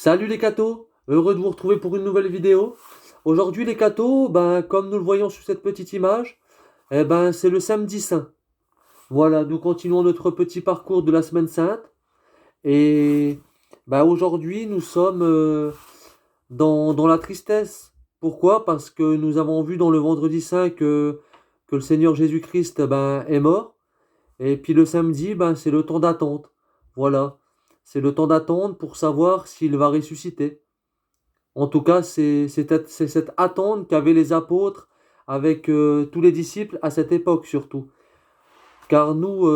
Salut les cathos, heureux de vous retrouver pour une nouvelle vidéo. Aujourd'hui les cathos, comme nous le voyons sur cette petite image, c'est le samedi saint. Voilà, nous continuons notre petit parcours de la semaine sainte. Et aujourd'hui nous sommes dans la tristesse. Pourquoi? Parce que nous avons vu dans le vendredi saint que le Seigneur Jésus-Christ est mort. Et puis le samedi, c'est le temps d'attente. Voilà, c'est le temps d'attente pour savoir s'il va ressusciter. En tout cas, c'est cette attente qu'avaient les apôtres avec tous les disciples à cette époque surtout. Car nous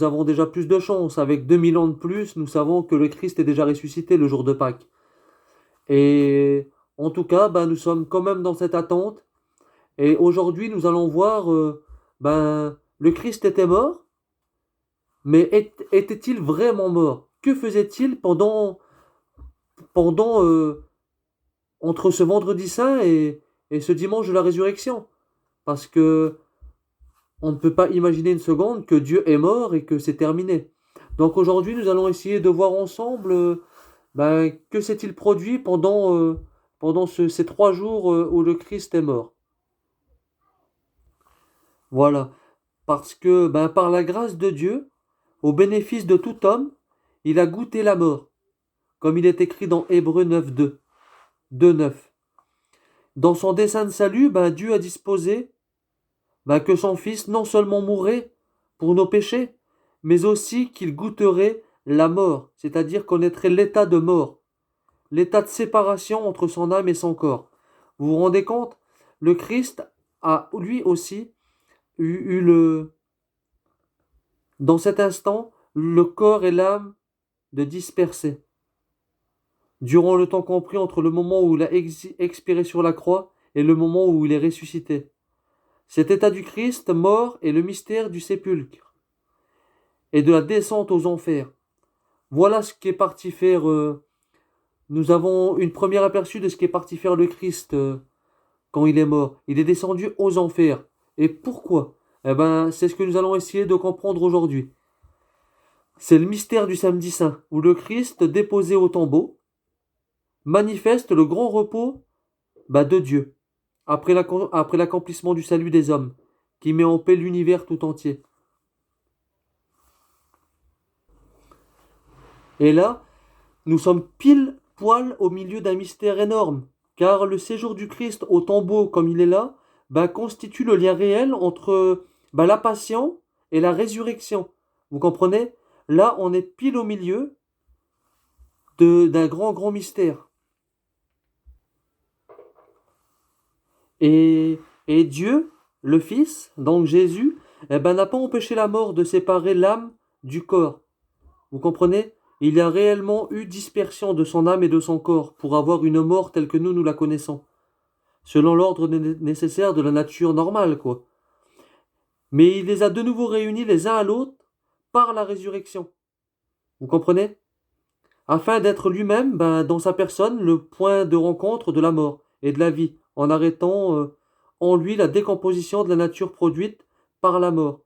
avons déjà plus de chance. Avec 2000 ans de plus, nous savons que le Christ est déjà ressuscité le jour de Pâques. Et en tout cas, nous sommes quand même dans cette attente. Et aujourd'hui, nous allons voir, le Christ était mort, mais était-il vraiment mort? Que faisait-il pendant entre ce vendredi saint et ce dimanche de la résurrection? Parce que on ne peut pas imaginer une seconde que Dieu est mort et que c'est terminé. Donc aujourd'hui, nous allons essayer de voir ensemble que s'est-il produit pendant ces 3 jours où le Christ est mort. Voilà. Parce que par la grâce de Dieu, au bénéfice de tout homme, il a goûté la mort, comme il est écrit dans Hébreux 9.2, 2.9. Dans son dessein de salut, Dieu a disposé que son Fils non seulement mourrait pour nos péchés, mais aussi qu'il goûterait la mort, c'est-à-dire connaîtrait l'état de mort, l'état de séparation entre son âme et son corps. Vous vous rendez compte? Le Christ a lui aussi dans cet instant, le corps et l'âme de disperser. Durant le temps compris entre le moment où il a expiré sur la croix et le moment où il est ressuscité. Cet état du Christ mort est le mystère du sépulcre et de la descente aux enfers. Voilà ce qui est parti faire. Nous avons une première aperçu de ce qui est parti faire le Christ quand il est mort. Il est descendu aux enfers. Et pourquoi? C'est ce que nous allons essayer de comprendre aujourd'hui. C'est le mystère du samedi saint, où le Christ, déposé au tombeau, manifeste le grand repos de Dieu, après l'accomplissement du salut des hommes, qui met en paix l'univers tout entier. Et là, nous sommes pile poil au milieu d'un mystère énorme, car le séjour du Christ au tombeau comme il est là, constitue le lien réel entre la passion et la résurrection. Vous comprenez? Là, on est pile au milieu d'un grand mystère. Et, et Dieu, le Fils, donc Jésus, n'a pas empêché la mort de séparer l'âme du corps. Vous comprenez? Il y a réellement eu dispersion de son âme et de son corps pour avoir une mort telle que nous la connaissons, selon l'ordre nécessaire de la nature normale, quoi. Mais il les a de nouveau réunis les uns à l'autre par la résurrection. Vous comprenez? Afin d'être lui-même, dans sa personne, le point de rencontre de la mort et de la vie, en arrêtant en lui la décomposition de la nature produite par la mort,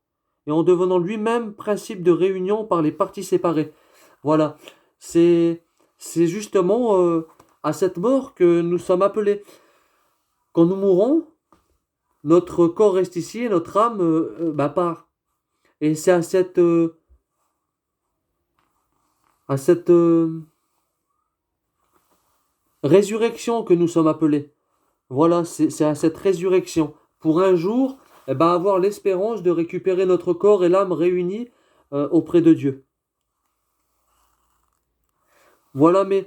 et en devenant lui-même principe de réunion par les parties séparées. Voilà, c'est justement à cette mort que nous sommes appelés. Quand nous mourons, notre corps reste ici et notre âme part. Et c'est à cette résurrection que nous sommes appelés. Voilà, c'est à cette résurrection. Pour un jour, avoir l'espérance de récupérer notre corps et l'âme réunis auprès de Dieu. Voilà, mais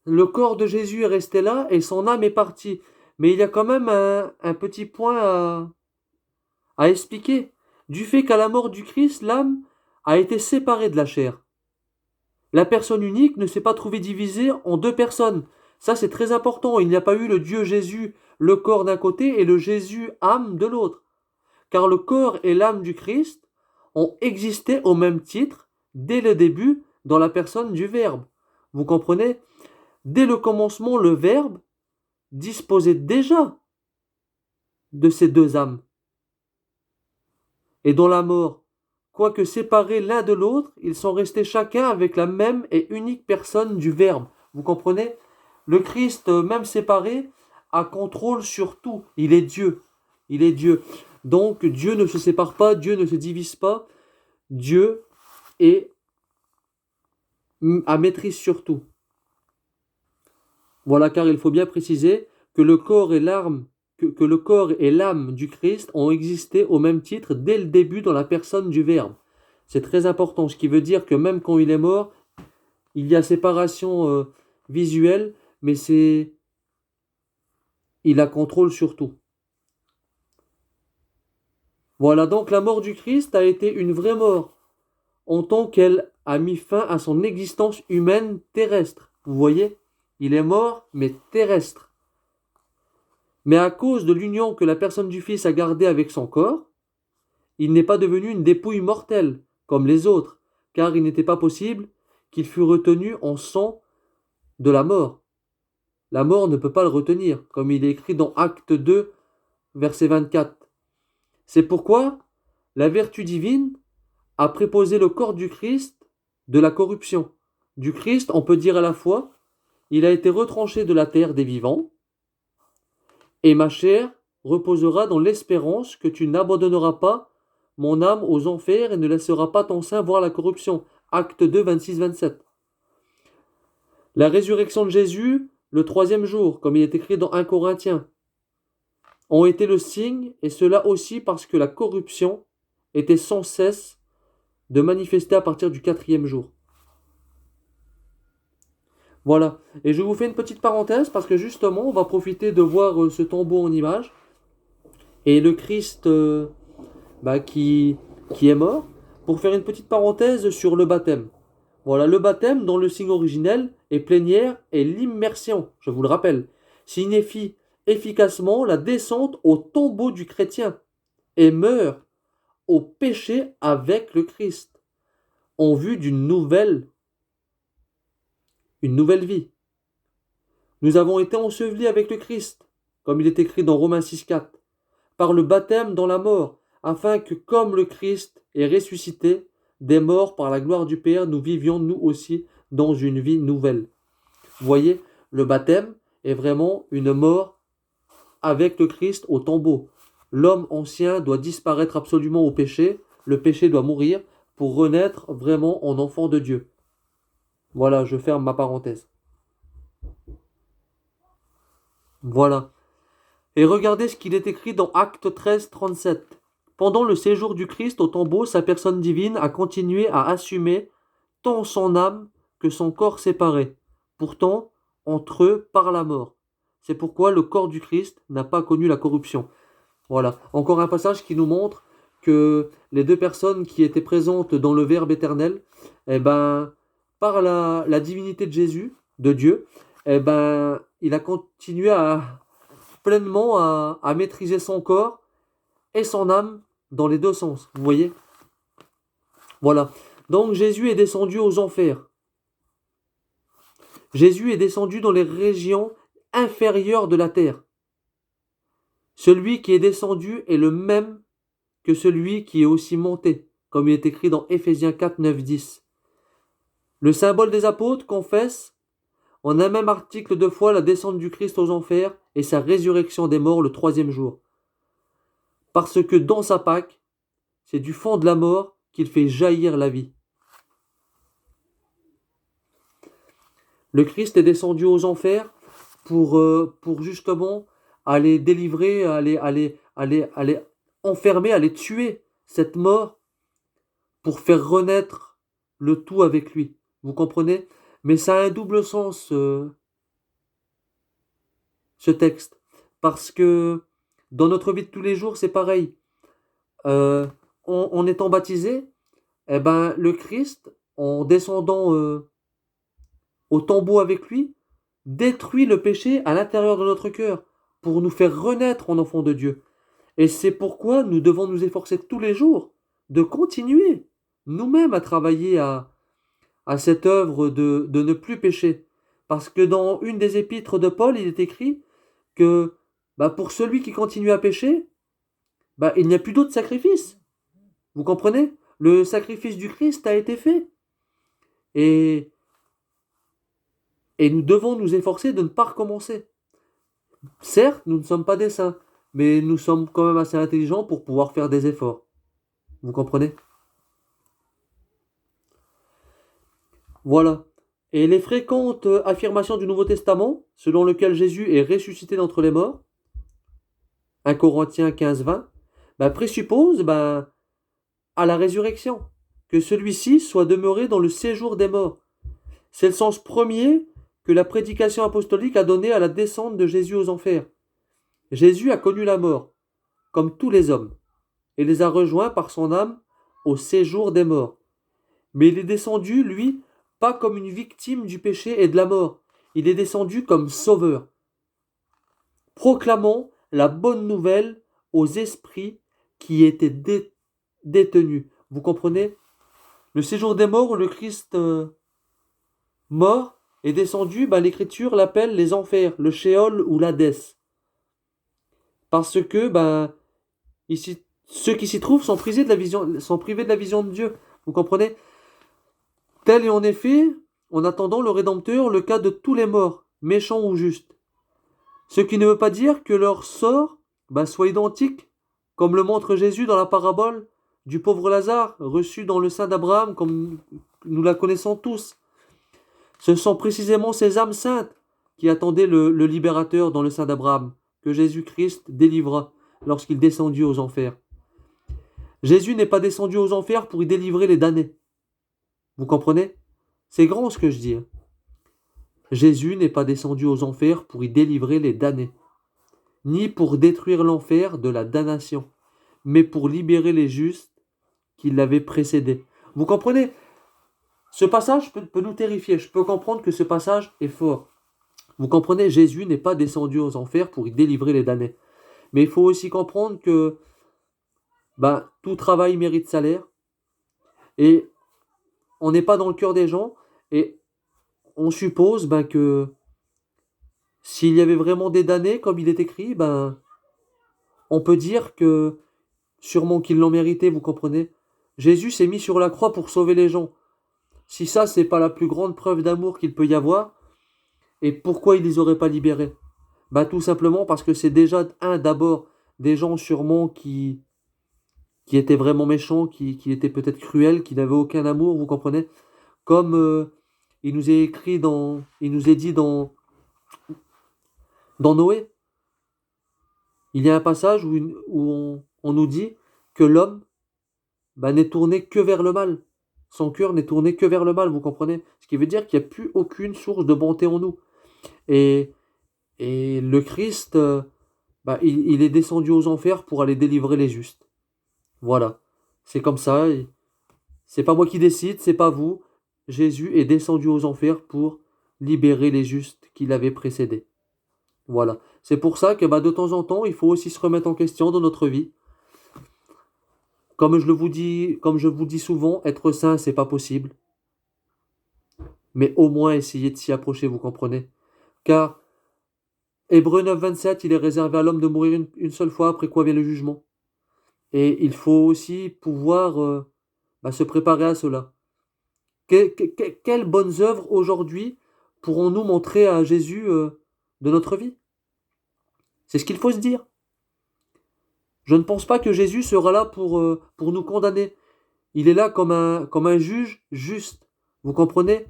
le corps de Jésus est resté là et son âme est partie. Mais il y a quand même un petit point à expliquer. Du fait qu'à la mort du Christ, l'âme a été séparée de la chair. La personne unique ne s'est pas trouvée divisée en deux personnes. Ça, c'est très important. Il n'y a pas eu le Dieu Jésus, le corps d'un côté, et le Jésus âme de l'autre. Car le corps et l'âme du Christ ont existé au même titre dès le début dans la personne du Verbe. Vous comprenez? Dès le commencement, le Verbe disposait déjà de ces deux âmes. Et dans la mort, quoique séparés l'un de l'autre, ils sont restés chacun avec la même et unique personne du Verbe. Vous comprenez? Le Christ, même séparé, a contrôle sur tout. Il est Dieu. Il est Dieu. Donc Dieu ne se sépare pas, Dieu ne se divise pas. Dieu est à maîtrise sur tout. Voilà, car il faut bien préciser que le corps et l'âme que le corps et l'âme du Christ ont existé au même titre dès le début dans la personne du Verbe. C'est très important, ce qui veut dire que même quand il est mort, il y a séparation visuelle, mais il a contrôle sur tout. Voilà, donc la mort du Christ a été une vraie mort, en tant qu'elle a mis fin à son existence humaine terrestre. Vous voyez? Il est mort, mais terrestre. Mais à cause de l'union que la personne du Fils a gardée avec son corps, il n'est pas devenu une dépouille mortelle, comme les autres, car il n'était pas possible qu'il fût retenu en sang de la mort. La mort ne peut pas le retenir, comme il est écrit dans Acte 2, verset 24. C'est pourquoi la vertu divine a préposé le corps du Christ de la corruption. Du Christ, on peut dire à la fois, il a été retranché de la terre des vivants, et ma chair reposera dans l'espérance que tu n'abandonneras pas mon âme aux enfers et ne laisseras pas ton sein voir la corruption. Acte 2, 26-27. La résurrection de Jésus, le troisième jour, comme il est écrit dans 1 Corinthiens, ont été le signe, et cela aussi parce que la corruption était sans cesse de manifester à partir du quatrième jour. Voilà. Et je vous fais une petite parenthèse parce que justement, on va profiter de voir ce tombeau en image et le Christ qui est mort pour faire une petite parenthèse sur le baptême. Voilà, le baptême dont le signe originel est plénière et l'immersion, je vous le rappelle, signifie efficacement la descente au tombeau du chrétien et meurt au péché avec le Christ en vue d'une une nouvelle vie. Nous avons été ensevelis avec le Christ, comme il est écrit dans Romains 6,4, par le baptême dans la mort, afin que, comme le Christ est ressuscité des morts par la gloire du Père, nous vivions nous aussi dans une vie nouvelle. Vous voyez, le baptême est vraiment une mort avec le Christ au tombeau. L'homme ancien doit disparaître absolument au péché, le péché doit mourir pour renaître vraiment en enfant de Dieu. Voilà, je ferme ma parenthèse. Voilà. Et regardez ce qu'il est écrit dans Acte 13, 37. Pendant le séjour du Christ au tombeau, sa personne divine a continué à assumer tant son âme que son corps séparé, pourtant entre eux par la mort. C'est pourquoi le corps du Christ n'a pas connu la corruption. Voilà, encore un passage qui nous montre que les deux personnes qui étaient présentes dans le Verbe éternel, eh ben, par la divinité de Jésus, de Dieu, eh ben, il a continué pleinement à maîtriser son corps et son âme dans les deux sens. Vous voyez? Voilà. Donc Jésus est descendu aux enfers. Jésus est descendu dans les régions inférieures de la terre. Celui qui est descendu est le même que celui qui est aussi monté, comme il est écrit dans Éphésiens 4, 9, 10. Le symbole des apôtres confesse en un même article 2 fois la descente du Christ aux enfers et sa résurrection des morts le troisième jour. Parce que dans sa Pâque, c'est du fond de la mort qu'il fait jaillir la vie. Le Christ est descendu aux enfers pour justement aller délivrer, aller enfermer, aller tuer cette mort pour faire renaître le tout avec lui. Vous comprenez? Mais ça a un double sens, ce texte. Parce que dans notre vie de tous les jours, c'est pareil. En étant baptisé, eh ben, le Christ, en descendant au tombeau avec lui, détruit le péché à l'intérieur de notre cœur pour nous faire renaître en enfants de Dieu. Et c'est pourquoi nous devons nous efforcer tous les jours de continuer nous-mêmes à travailler à cette œuvre de ne plus pécher. Parce que dans une des épîtres de Paul, il est écrit que pour celui qui continue à pécher, il n'y a plus d'autre sacrifice. Vous comprenez? Le sacrifice du Christ a été fait. Et Et nous devons nous efforcer de ne pas recommencer. Certes, nous ne sommes pas des saints, mais nous sommes quand même assez intelligents pour pouvoir faire des efforts. Vous comprenez? Voilà. Et les fréquentes affirmations du Nouveau Testament, selon lesquelles Jésus est ressuscité d'entre les morts, 1 Corinthiens 15-20, présuppose à la résurrection, que celui-ci soit demeuré dans le séjour des morts. C'est le sens premier que la prédication apostolique a donné à la descente de Jésus aux enfers. Jésus a connu la mort, comme tous les hommes, et les a rejoints par son âme au séjour des morts. Mais il est descendu, lui, pas comme une victime du péché et de la mort. Il est descendu comme sauveur. Proclamons la bonne nouvelle aux esprits qui étaient détenus. Vous comprenez? Le séjour des morts où le Christ mort est descendu, l'Écriture l'appelle les enfers, le Sheol ou l'Hadès. Parce que ici, ceux qui s'y trouvent sont privés de la vision de Dieu. Vous comprenez? Tel est en effet, en attendant le Rédempteur, le cas de tous les morts, méchants ou justes. Ce qui ne veut pas dire que leur sort soit identique, comme le montre Jésus dans la parabole du pauvre Lazare, reçu dans le sein d'Abraham, comme nous la connaissons tous. Ce sont précisément ces âmes saintes qui attendaient le libérateur dans le sein d'Abraham, que Jésus-Christ délivra lorsqu'il descendit aux enfers. Jésus n'est pas descendu aux enfers pour y délivrer les damnés. Vous comprenez? C'est grand ce que je dis. Jésus n'est pas descendu aux enfers pour y délivrer les damnés, ni pour détruire l'enfer de la damnation, mais pour libérer les justes qui l'avaient précédé. Vous comprenez? Ce passage peut nous terrifier. Je peux comprendre que ce passage est fort. Vous comprenez? Jésus n'est pas descendu aux enfers pour y délivrer les damnés. Mais il faut aussi comprendre que tout travail mérite salaire. Et on n'est pas dans le cœur des gens. Et on suppose que s'il y avait vraiment des damnés, comme il est écrit, on peut dire que sûrement qu'ils l'ont mérité, vous comprenez? Jésus s'est mis sur la croix pour sauver les gens. Si ça, c'est pas la plus grande preuve d'amour qu'il peut y avoir, et pourquoi il les aurait pas libérés? Tout simplement parce que c'est déjà, d'abord, des gens sûrement qui étaient vraiment méchants, qui étaient peut-être cruels, qui n'avaient aucun amour, vous comprenez? Comme il nous est dit dans Noé. Il y a un passage où on nous dit que l'homme n'est tourné que vers le mal. Son cœur n'est tourné que vers le mal, vous comprenez? Ce qui veut dire qu'il n'y a plus aucune source de bonté en nous. Et le Christ, il est descendu aux enfers pour aller délivrer les justes. Voilà. C'est comme ça. C'est pas moi qui décide, c'est pas vous. Jésus est descendu aux enfers pour libérer les justes qui l'avaient précédé. Voilà. C'est pour ça que de temps en temps, il faut aussi se remettre en question dans notre vie. Comme je vous dis souvent, être saint, c'est pas possible. Mais au moins essayer de s'y approcher, vous comprenez? Car Hébreux 9, 27, il est réservé à l'homme de mourir une seule fois, après quoi vient le jugement. Et il faut aussi pouvoir se préparer à cela. Quelles bonnes œuvres aujourd'hui pourrons-nous montrer à Jésus de notre vie? C'est ce qu'il faut se dire. Je ne pense pas que Jésus sera là pour nous condamner. Il est là comme un juge juste. Vous comprenez?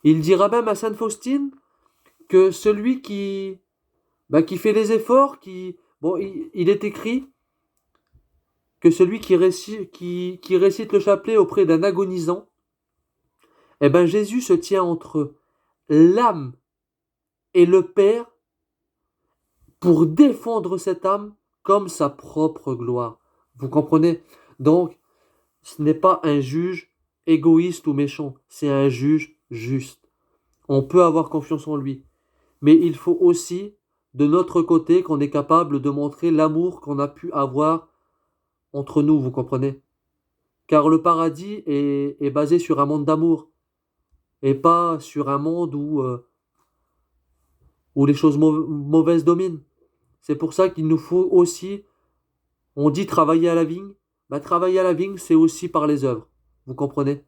Il dira même à Sainte Faustine que celui qui fait les efforts, il est écrit que celui qui récite le chapelet auprès d'un agonisant, Jésus se tient entre l'âme et le Père pour défendre cette âme comme sa propre gloire. Vous comprenez? Donc, ce n'est pas un juge égoïste ou méchant, c'est un juge juste. On peut avoir confiance en lui. Mais il faut aussi, de notre côté, qu'on est capable de montrer l'amour qu'on a pu avoir entre nous, vous comprenez? Car le paradis est basé sur un monde d'amour, et pas sur un monde où les choses mauvaises dominent. C'est pour ça qu'il nous faut aussi, on dit travailler à la vigne, ben, travailler à la vigne, c'est aussi par les œuvres. Vous comprenez?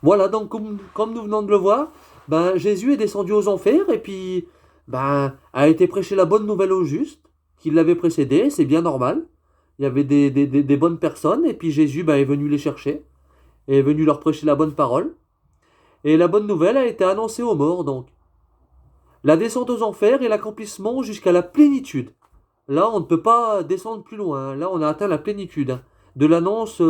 Voilà, donc comme nous venons de le voir, ben, Jésus est descendu aux enfers et puis ben, a été prêcher la bonne nouvelle aux justes qui l'avaient précédé, c'est bien normal. Il y avait des bonnes personnes et puis Jésus ben, est venu les chercher et est venu leur prêcher la bonne parole. Et la bonne nouvelle a été annoncée aux morts donc. La descente aux enfers est l'accomplissement jusqu'à la plénitude. Là, on ne peut pas descendre plus loin. Là, on a atteint la plénitude de l'annonce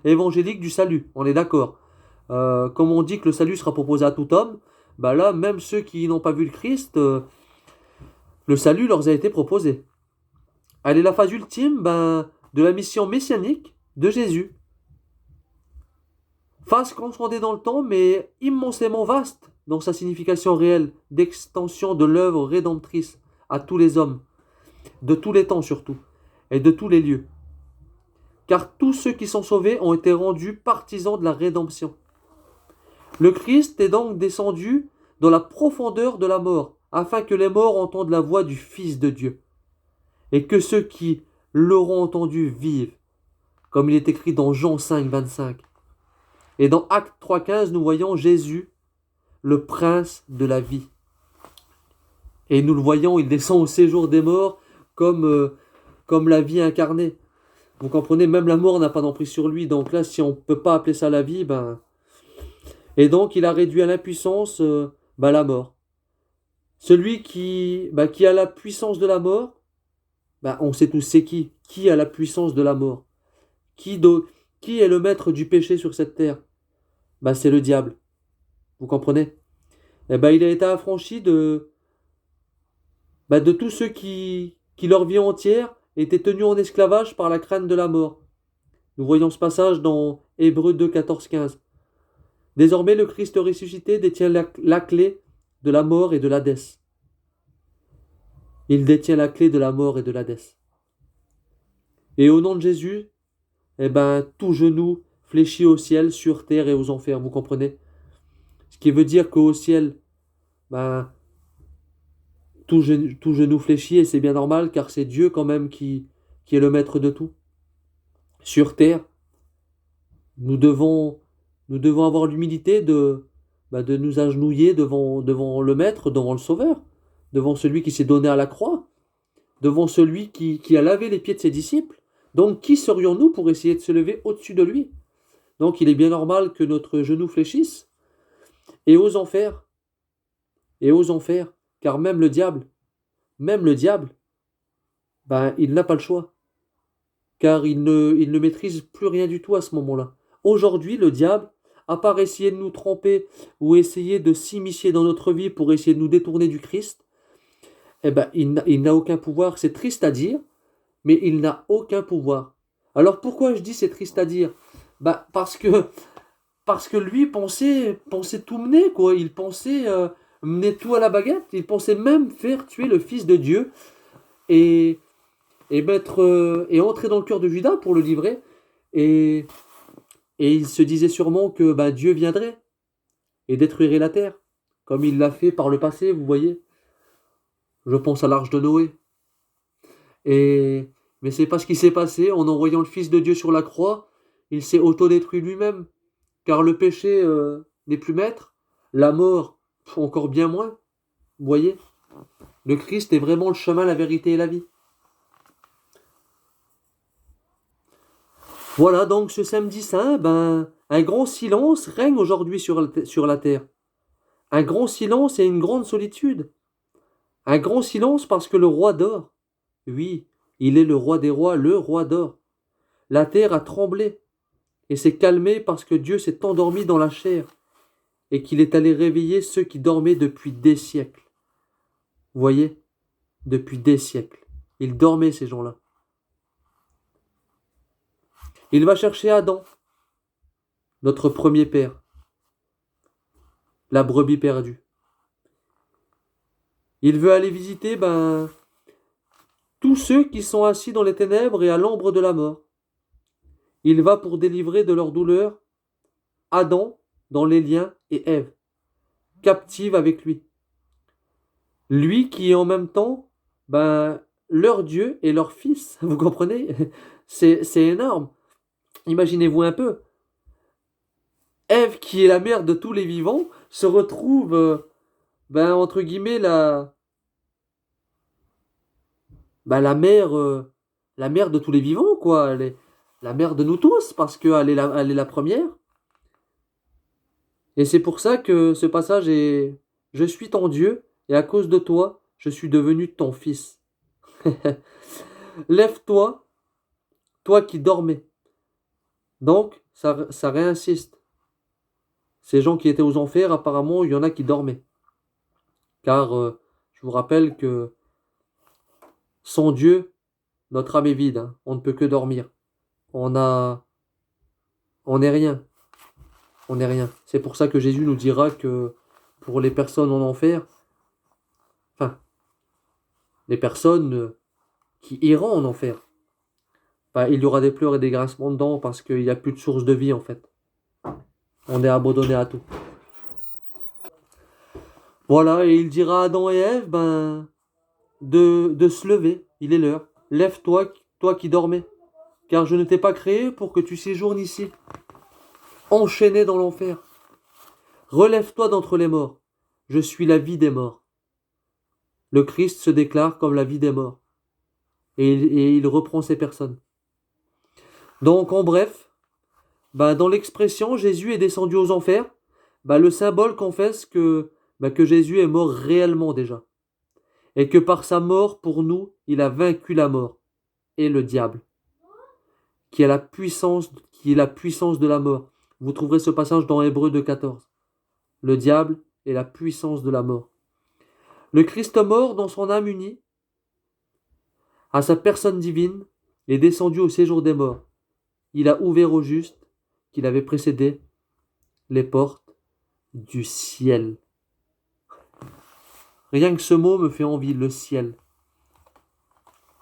évangélique du salut. On est d'accord. Comme on dit que le salut sera proposé à tout homme, bah là, même ceux qui n'ont pas vu le Christ, le salut leur a été proposé. Elle est la phase ultime ben, de la mission messianique de Jésus. Phase confondée dans le temps, mais immensément vaste dans sa signification réelle d'extension de l'œuvre rédemptrice à tous les hommes, de tous les temps surtout, et de tous les lieux. Car tous ceux qui sont sauvés ont été rendus partisans de la rédemption. Le Christ est donc descendu dans la profondeur de la mort, afin que les morts entendent la voix du Fils de Dieu, et que ceux qui l'auront entendu vivent, comme il est écrit dans Jean 5, 25. Et dans Actes 3, 15, nous voyons Jésus, le prince de la vie. Et nous le voyons, il descend au séjour des morts comme la vie incarnée. Vous comprenez, même la mort n'a pas d'emprise sur lui. Donc là, si on ne peut pas appeler ça la vie, ben... Et donc, il a réduit à l'impuissance la mort. Celui qui a la puissance de la mort, on sait tous c'est qui. Qui a la puissance de la mort? Qui est le maître du péché sur cette terre? C'est le diable. Vous comprenez? Il a été affranchi de tous ceux qui leur vie entière étaient tenus en esclavage par la crainte de la mort. Nous voyons ce passage dans Hébreux 2, 14, 15. Désormais, le Christ ressuscité détient la clé de la mort et de l'Hadès. Il détient la clé de la mort et de l'Hadès. Et au nom de Jésus, tout genou fléchit au ciel, sur terre et aux enfers. Vous comprenez? Ce qui veut dire qu'au ciel, tout genou fléchit, et c'est bien normal, car c'est Dieu quand même qui est le maître de tout. Sur terre, nous devons avoir l'humilité de nous agenouiller devant le Maître, devant le Sauveur, devant celui qui s'est donné à la croix, devant celui qui a lavé les pieds de ses disciples. Donc qui serions-nous pour essayer de se lever au-dessus de lui? Donc il est bien normal que notre genou fléchisse, et aux enfers, car même le diable, il n'a pas le choix, car il ne maîtrise plus rien du tout à ce moment-là. Aujourd'hui, le diable, à part essayer de nous tromper ou essayer de s'immiscer dans notre vie pour essayer de nous détourner du Christ, il n'a aucun pouvoir. C'est triste à dire, mais il n'a aucun pouvoir. Alors pourquoi je dis c'est triste à dire? Parce que lui pensait tout mener, quoi. Il pensait mener tout à la baguette. Il pensait même faire tuer le Fils de Dieu et entrer dans le cœur de Judas pour le livrer. Et il se disait sûrement que Dieu viendrait et détruirait la terre, comme il l'a fait par le passé, vous voyez. Je pense à l'arche de Noé. Mais c'est pas ce qui s'est passé. En envoyant le Fils de Dieu sur la croix, il s'est autodétruit lui-même, car le péché n'est plus maître, la mort encore bien moins. Vous voyez, le Christ est vraiment le chemin, la vérité et la vie. Voilà, donc ce samedi saint, un grand silence règne aujourd'hui sur la terre. Un grand silence et une grande solitude. Un grand silence parce que le roi dort. Oui, il est le roi des rois, le roi dort. La terre a tremblé et s'est calmée parce que Dieu s'est endormi dans la chair et qu'il est allé réveiller ceux qui dormaient depuis des siècles. Vous voyez, depuis des siècles. Ils dormaient, ces gens-là. Il va chercher Adam, notre premier père, la brebis perdue. Il veut aller visiter tous ceux qui sont assis dans les ténèbres et à l'ombre de la mort. Il va pour délivrer de leur douleur Adam dans les liens et Ève, captive avec lui. Lui qui est en même temps leur Dieu et leur fils. Vous comprenez? C'est énorme. Imaginez-vous un peu. Ève, qui est la mère de tous les vivants, se retrouve, entre guillemets, la mère de tous les vivants, quoi. Elle est la mère de nous tous, parce elle est la première. Et c'est pour ça que ce passage est: Je suis ton Dieu, et à cause de toi, je suis devenu ton fils. Lève-toi, toi qui dormais. Donc, ça réinsiste. Ces gens qui étaient aux enfers, apparemment, il y en a qui dormaient. Car je vous rappelle que sans Dieu, notre âme est vide, hein. On ne peut que dormir. On a, on n'est rien. On n'est rien. C'est pour ça que Jésus nous dira que pour les personnes en enfer, enfin, les personnes qui iront en enfer, il y aura des pleurs et des grincements de dents parce qu'il n'y a plus de source de vie en fait. On est abandonné à tout. Voilà, et il dira à Adam et Ève, de se lever. Il est l'heure. Lève-toi, toi qui dormais, car je ne t'ai pas créé pour que tu séjournes ici, enchaîné dans l'enfer. Relève-toi d'entre les morts. Je suis la vie des morts. Le Christ se déclare comme la vie des morts. Et il reprend ces personnes. Donc, en bref, dans l'expression Jésus est descendu aux enfers, le symbole confesse que Jésus est mort réellement déjà. Et que par sa mort, pour nous, il a vaincu la mort et le diable, qui est la puissance de la mort. Vous trouverez ce passage dans Hébreux 2,14. Le diable est la puissance de la mort. Le Christ mort dans son âme unie à sa personne divine est descendu au séjour des morts. Il a ouvert aux justes, qu'il avait précédé, les portes du ciel. Rien que ce mot me fait envie, le ciel.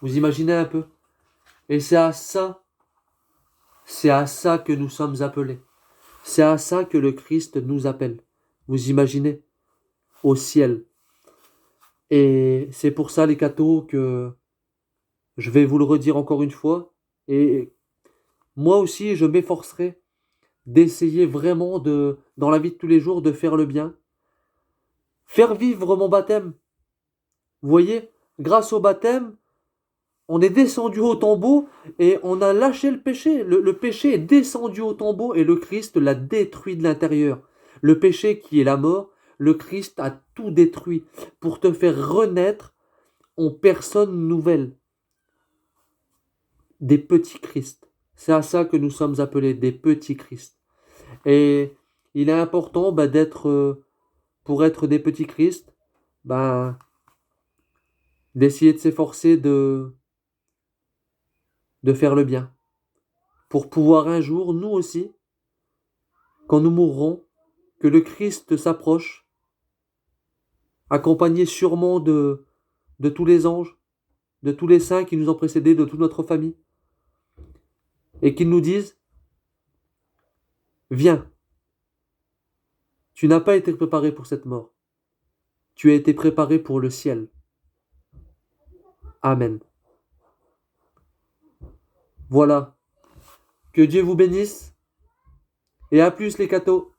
Vous imaginez un peu? Et c'est à ça que nous sommes appelés. C'est à ça que le Christ nous appelle. Vous imaginez? Au ciel. Et c'est pour ça, les cathos, que je vais vous le redire encore une fois. Et moi aussi, je m'efforcerai d'essayer vraiment dans la vie de tous les jours, de faire le bien. Faire vivre mon baptême. Vous voyez, grâce au baptême, on est descendu au tombeau et on a lâché le péché. Le péché est descendu au tombeau et le Christ l'a détruit de l'intérieur. Le péché qui est la mort, le Christ a tout détruit pour te faire renaître en personne nouvelle. Des petits Christ. C'est à ça que nous sommes appelés, des petits Christ. Et il est important pour être des petits Christ, d'essayer de s'efforcer de faire le bien. Pour pouvoir un jour, nous aussi, quand nous mourrons, que le Christ s'approche, accompagné sûrement de tous les anges, de tous les saints qui nous ont précédés, de toute notre famille, et qu'il nous dise: viens, tu n'as pas été préparé pour cette mort, tu as été préparé pour le ciel. Amen. Voilà. Que Dieu vous bénisse. Et à plus les cathos.